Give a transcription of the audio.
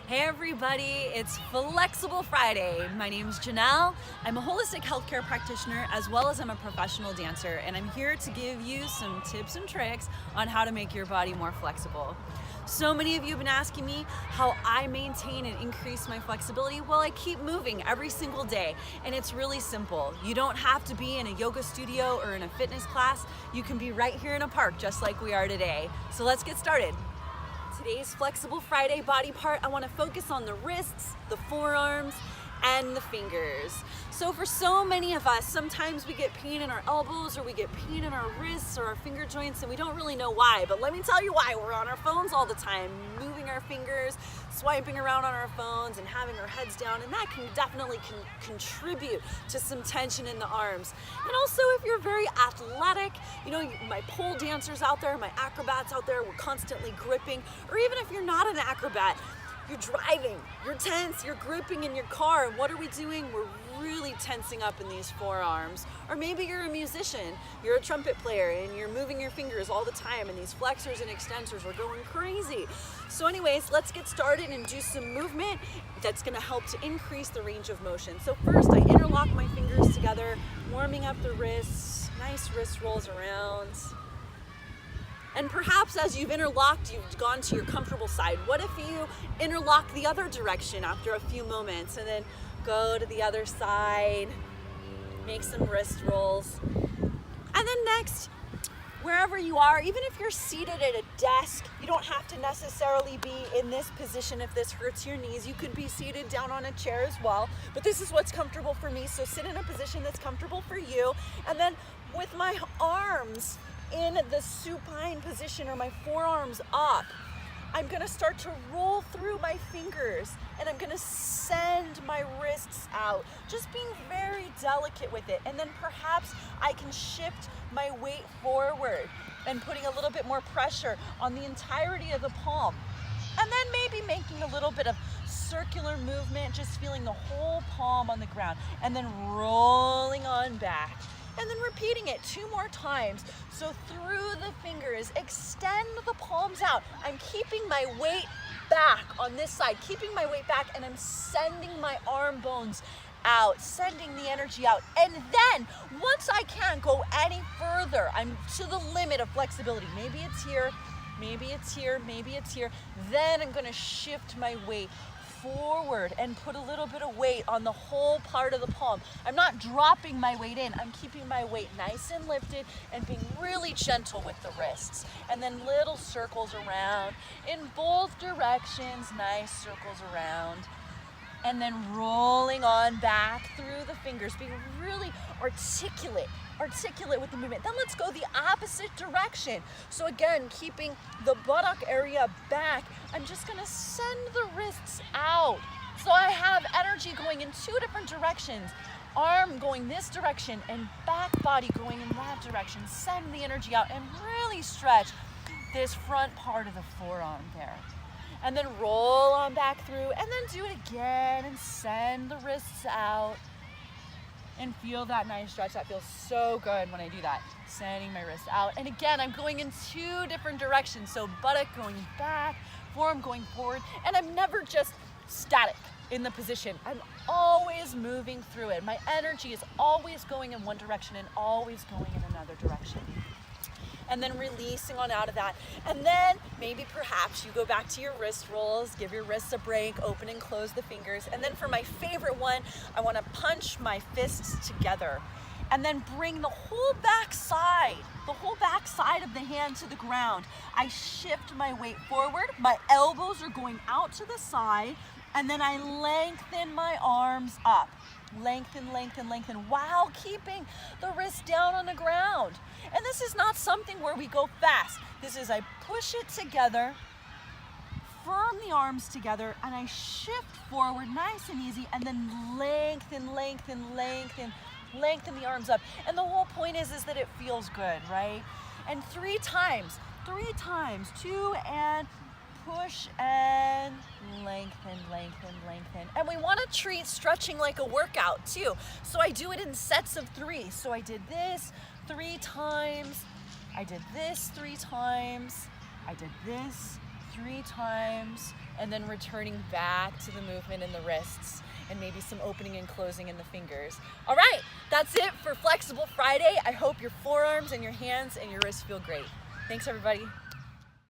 Hey everybody, it's Flexible Friday. My name's Janelle. I'm a holistic healthcare practitioner as well as I'm a professional dancer, and I'm here to give you some tips and tricks on how to make your body more flexible. So many of you have been asking me how I maintain and increase my flexibility. Well, I keep moving every single day, and it's really simple. You don't have to be in a yoga studio or in a fitness class. You can be right here in a park just like we are today. So let's get started. Today's Flexible Friday body part, I want to focus on the wrists, the forearms, and the fingers. So for so many of us, sometimes we get pain in our elbows or we get pain in our wrists or our finger joints and we don't really know why, but let me tell you why. We're on our phones all the time, moving our fingers, swiping around on our phones and having our heads down, and that can definitely contribute to some tension in the arms. And also if you're very athletic, my pole dancers out there, my acrobats out there, we're constantly gripping, or even if you're not an acrobat, you're driving, you're tense, you're gripping in your car, and what are we doing? We're really tensing up in these forearms. Or maybe you're a musician, you're a trumpet player, and you're moving your fingers all the time, and these flexors and extensors are going crazy. So anyways, let's get started and do some movement that's gonna help to increase the range of motion. So first, I interlock my fingers together, warming up the wrists, nice wrist rolls around. And perhaps as you've interlocked, you've gone to your comfortable side. What if you interlock the other direction after a few moments and then go to the other side, make some wrist rolls. And then next, wherever you are, even if you're seated at a desk, you don't have to necessarily be in this position if this hurts your knees. You could be seated down on a chair as well, but this is what's comfortable for me. So sit in a position that's comfortable for you. And then with my arms in the supine position or my forearms up, I'm gonna start to roll through my fingers and I'm gonna send my wrists out, just being very delicate with it. And then perhaps I can shift my weight forward and putting a little bit more pressure on the entirety of the palm. And then maybe making a little bit of circular movement, just feeling the whole palm on the ground and then rolling on back. And then repeating it 2 more times. So through the fingers, extend the palms out. I'm keeping my weight back on this side, keeping my weight back, and I'm sending my arm bones out, sending the energy out. And then once I can't go any further, I'm to the limit of flexibility. Maybe it's here, maybe it's here, maybe it's here. Then I'm gonna shift my weight forward and put a little bit of weight on the whole part of the palm. I'm not dropping my weight in. I'm keeping my weight nice and lifted and being really gentle with the wrists. And then little circles around in both directions, nice circles around. And then rolling on back through the fingers, being really articulate with the movement. Then let's go the opposite direction. So again, keeping the buttock area back, I'm just gonna send the wrists out. So I have energy going in 2 different directions. Arm going this direction and back body going in that direction. Send the energy out and really stretch this front part of the forearm there. And then roll on back through and then do it again and send the wrists out. And feel that nice stretch. That feels so good when I do that. Sending my wrist out. And again, I'm going in 2 different directions. So buttock going back, forearm going forward. And I'm never just static in the position. I'm always moving through it. My energy is always going in one direction and always going in another direction. And then releasing on out of that. And then maybe perhaps you go back to your wrist rolls, give your wrists a break, open and close the fingers. And then for my favorite one, I want to punch my fists together and then bring the whole back side of the hand to the ground. I shift my weight forward. My elbows are going out to the side, and then I lengthen my arms up. Lengthen, lengthen, lengthen, while keeping the wrist down on the ground. And this is not something where we go fast. This is I push it together, firm the arms together, and I shift forward nice and easy, and then lengthen, lengthen, lengthen, lengthen the arms up. And the whole point is that it feels good, right? And 3 times, 2 and push and lengthen, lengthen, lengthen. And we want to treat stretching like a workout too. So I do it in sets of 3. So I did this 3 times, I did this 3 times, I did this 3 times, and then returning back to the movement in the wrists and maybe some opening and closing in the fingers. All right, that's it for Flexible Friday. I hope your forearms and your hands and your wrists feel great. Thanks, everybody.